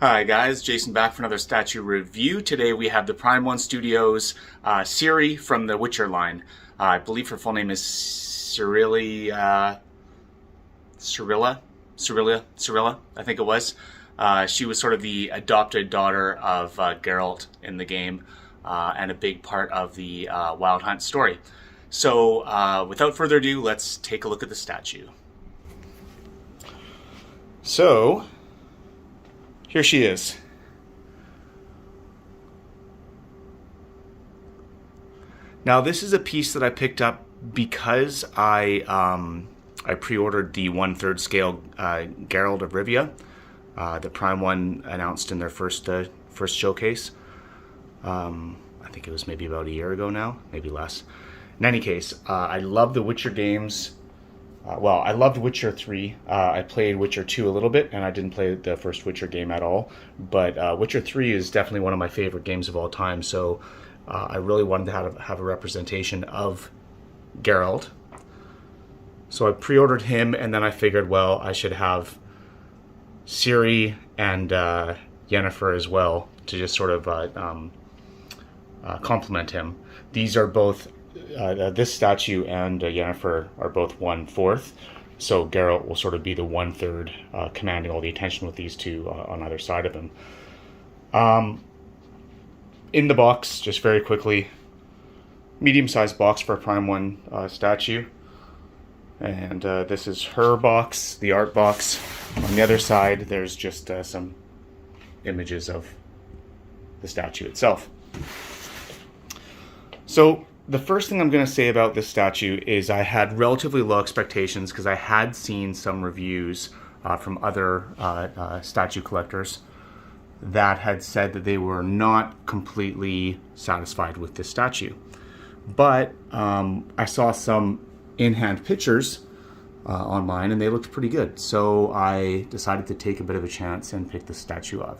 Hi guys, Jason back for another statue review. Today we have the Prime 1 Studios Ciri from the Witcher line. I believe her full name is Cirilla, I think it was. She was sort of the adopted daughter of Geralt in the game and a big part of the Wild Hunt story. So without further ado, let's take a look at the statue. So, here she is. Now this is a piece that I picked up because I pre-ordered the 1/3 scale Geralt of Rivia, the Prime 1 announced in their first showcase. I think it was maybe about a year ago now, maybe less. In any case, I love the Witcher games. I loved Witcher 3. I played Witcher 2 a little bit, and I didn't play the first Witcher game at all. But Witcher 3 is definitely one of my favorite games of all time, so I really wanted to have a representation of Geralt. So I pre-ordered him, and then I figured, well, I should have Ciri and Yennefer as well to just sort of complement him. These are both... this statue and Yennefer are both 1/4, so Geralt will sort of be the 1/3, commanding all the attention with these two on either side of him. In the box, just very quickly, medium-sized box for a Prime 1 statue. And this is her box, the art box. On the other side, there's just some images of the statue itself. So, the first thing I'm going to say about this statue is I had relatively low expectations because I had seen some reviews from other statue collectors that had said that they were not completely satisfied with this statue. But I saw some in-hand pictures online and they looked pretty good. So I decided to take a bit of a chance and pick the statue up.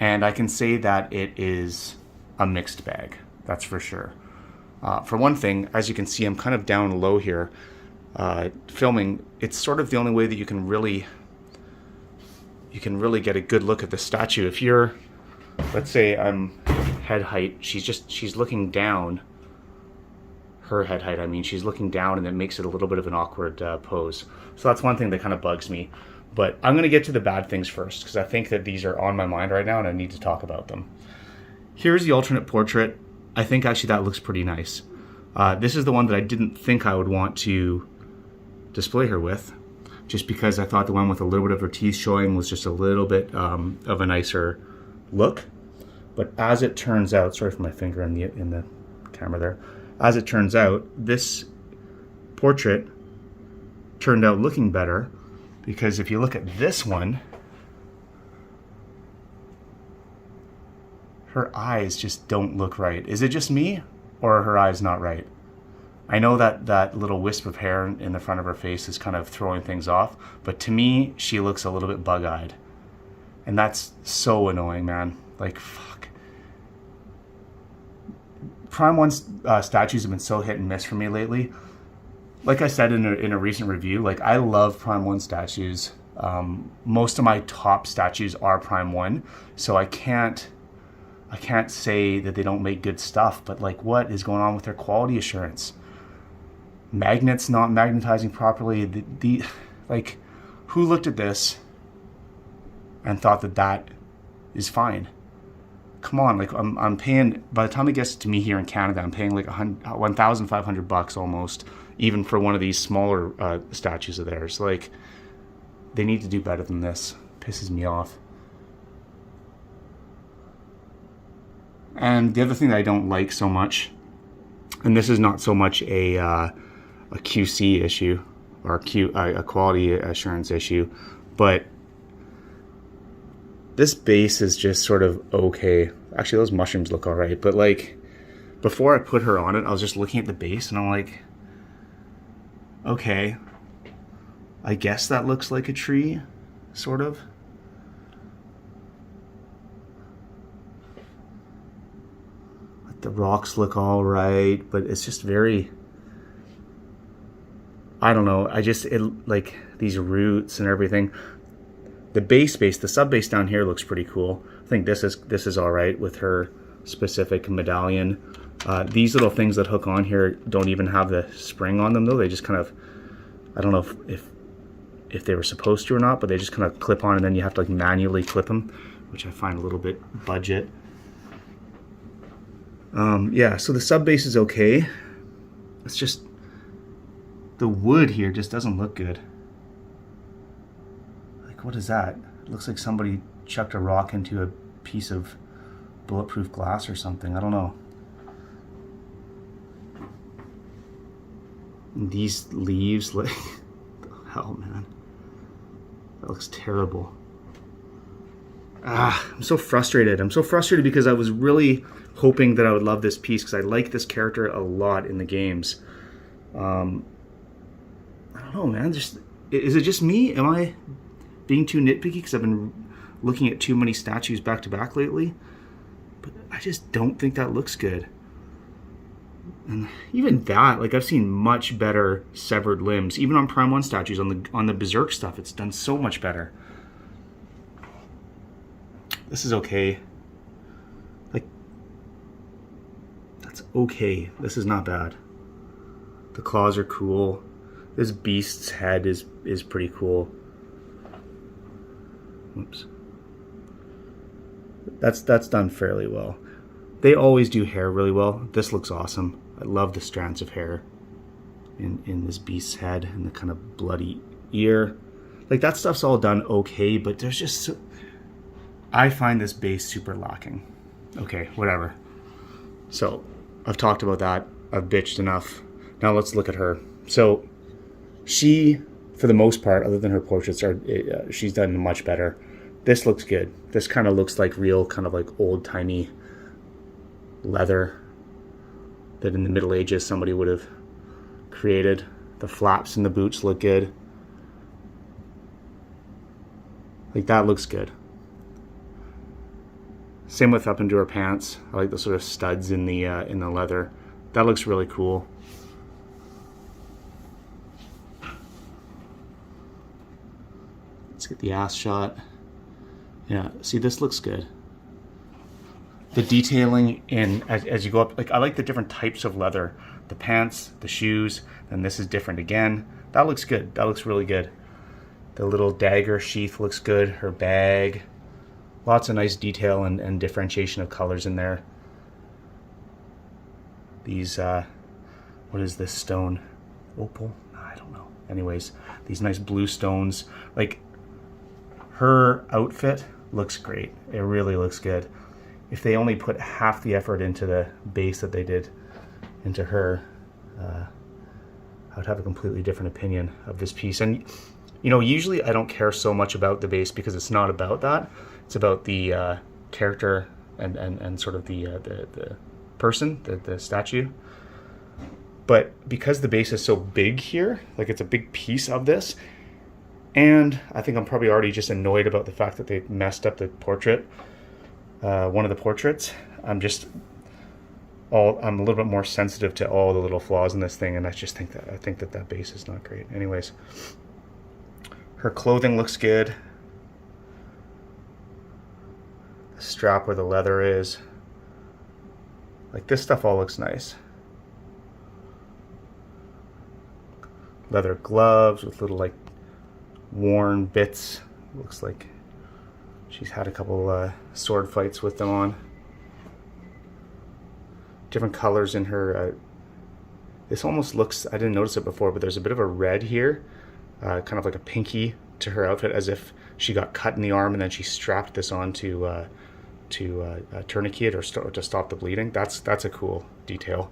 And I can say that it is a mixed bag, that's for sure. For one thing, as you can see, I'm kind of down low here filming. It's sort of the only way that you can really get a good look at the statue. If you're, let's say I'm head height, she's looking down. Her head height, I mean, she's looking down, and it makes it a little bit of an awkward pose. So that's one thing that kind of bugs me. But I'm going to get to the bad things first, because I think that these are on my mind right now, and I need to talk about them. Here's the alternate portrait. I think actually that looks pretty nice. This is the one that I didn't think I would want to display her with, just because I thought the one with a little bit of her teeth showing was just a little bit of a nicer look. But as it turns out, sorry for my finger in the camera there. As it turns out, this portrait turned out looking better, because if you look at this one, her eyes just don't look right. Is it just me, or are her eyes not right? I know that little wisp of hair in the front of her face is kind of throwing things off, but to me, she looks a little bit bug-eyed. And that's so annoying, man. Like, fuck. Prime 1 statues have been so hit and miss for me lately. Like I said in a recent review, like, I love Prime 1 statues. Most of my top statues are Prime 1, so I can't say that they don't make good stuff, but like, what is going on with their quality assurance? Magnets not magnetizing properly. Like, who looked at this and thought that is fine? Come on, like, I'm paying, by the time it gets to me here in Canada, I'm paying like $1,500 almost, even for one of these smaller statues of theirs. Like, they need to do better than this. Pisses me off. And the other thing that I don't like so much, and this is not so much a QC issue or a quality assurance issue, but this base is just sort of okay. Actually, those mushrooms look all right, but like, before I put her on it, I was just looking at the base and I'm like, okay, I guess that looks like a tree, sort of. The rocks look all right, but it's just very, I don't know. Like these roots and everything. The base, the sub base down here looks pretty cool. I think this is all right with her specific medallion. These little things that hook on here don't even have the spring on them though. They just kind of, I don't know if they were supposed to or not, but they just kind of clip on and then you have to like manually clip them, which I find a little bit budget. Yeah, so the sub base is okay. It's just the wood here just doesn't look good. Like, what is that? It looks like somebody chucked a rock into a piece of bulletproof glass or something. I don't know. And these leaves, like, hell, man. That looks terrible. I'm so frustrated. I'm so frustrated because I was really hoping that I would love this piece because I like this character a lot in the games. I don't know, man. Is it just me? Am I being too nitpicky because I've been looking at too many statues back to back lately? But I just don't think that looks good. And even that, like, I've seen much better severed limbs. Even on Prime 1 statues, on the Berserk stuff, it's done so much better. This is okay. Like, that's okay. This is not bad. The claws are cool. This beast's head is pretty cool. Oops. That's done fairly well. They always do hair really well. This looks awesome. I love the strands of hair in this beast's head and the kind of bloody ear. Like, that stuff's all done okay, but there's just I find this base super lacking. Okay, whatever. So, I've talked about that. I've bitched enough. Now let's look at her. So, she, for the most part, other than her portraits, she's done much better. This looks good. This kind of looks like real, kind of like old-timey leather that in the Middle Ages somebody would have created. The flaps and the boots look good. Like, that looks good. Same with up into her pants. I like the sort of studs in the leather. That looks really cool. Let's get the ass shot. Yeah, see, this looks good. The detailing in as you go up, like, I like the different types of leather. The pants, the shoes, and this is different again. That looks good. That looks really good. The little dagger sheath looks good. Her bag. Lots of nice detail and differentiation of colors in there. These, what is this stone? Opal? I don't know. Anyways, these nice blue stones. Like, her outfit looks great. It really looks good. If they only put half the effort into the base that they did into her, I would have a completely different opinion of this piece. And, you know, usually I don't care so much about the base because it's not about that. It's about the character and sort of the person, the statue. But because the base is so big here, like, it's a big piece of this, and I think I'm probably already just annoyed about the fact that they messed up the portrait, one of the portraits. I'm a little bit more sensitive to all the little flaws in this thing, and I think that base is not great. Anyways, her clothing looks good. The strap where the leather is, like, this stuff all looks nice. Leather gloves with little, like, worn bits. Looks like she's had a couple sword fights with them on. Different colors in her. This almost looks, I didn't notice it before, but there's a bit of a red here, kind of like a pinky to her outfit, as if she got cut in the arm and then she strapped this on to tourniquet or to stop the bleeding. That's a cool detail.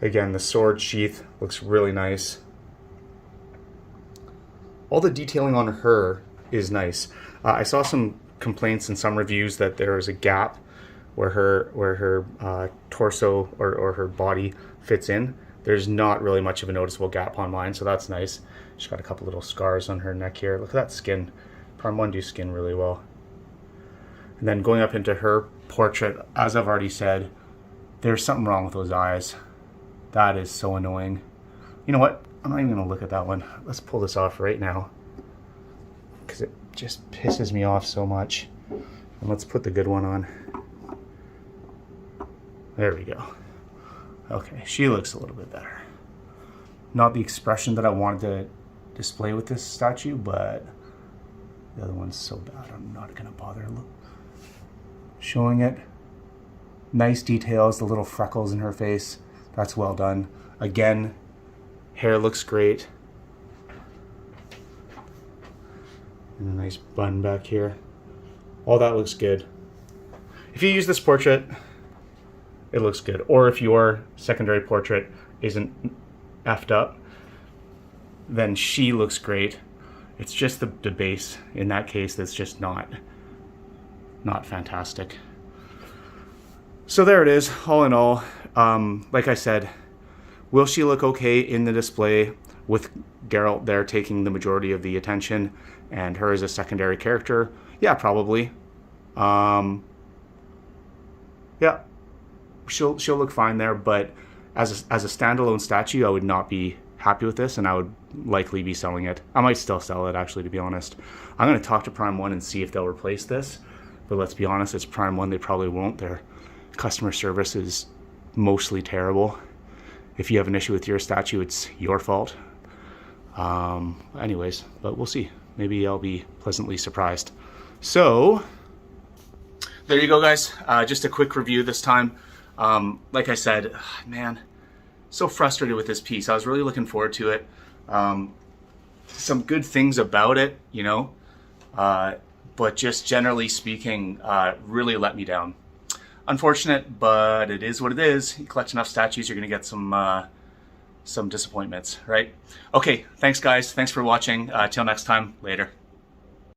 Again, the sword sheath looks really nice. All the detailing on her is nice. I saw some complaints in some reviews that there is a gap where her torso or her body fits in. There's not really much of a noticeable gap on mine, so that's nice. She's got a couple little scars on her neck here. Look at that skin. Prime 1 do skin really well. And then going up into her portrait, as I've already said, there's something wrong with those eyes. That is so annoying. You know what? I'm not even gonna look at that one. Let's pull this off right now, because it just pisses me off so much. And let's put the good one on. There we go. Okay, she looks a little bit better. Not the expression that I wanted to display with this statue, but the other one's so bad I'm not gonna bother showing it. Nice details, the little freckles in her face. That's well done. Again, hair looks great. And a nice bun back here. All that looks good. If you use this portrait, it looks good. Or if your secondary portrait isn't effed up, then she looks great. It's just the base in that case that's just not fantastic. So there it is, all in all. Like I said, will she look okay in the display with Geralt there taking the majority of the attention and her as a secondary character? Yeah, probably. Yeah, she'll look fine there, but as a standalone statue, I would not be happy with this, and I would likely be selling it. I might still sell it, actually, to be honest. I'm going to talk to Prime 1 and see if they'll replace this, but let's be honest, it's Prime 1, they probably won't. Their customer service is mostly terrible. If you have an issue with your statue, it's your fault. Anyways, but we'll see. Maybe I'll be pleasantly surprised. So, there you go, guys. Just a quick review this time. Like I said, man, so frustrated with this piece. I was really looking forward to it. Some good things about it, you know, but just generally speaking, really let me down. Unfortunate, but it is what it is. You collect enough statues, you're going to get some disappointments, right? Okay, thanks guys. Thanks for watching. Till next time. Later.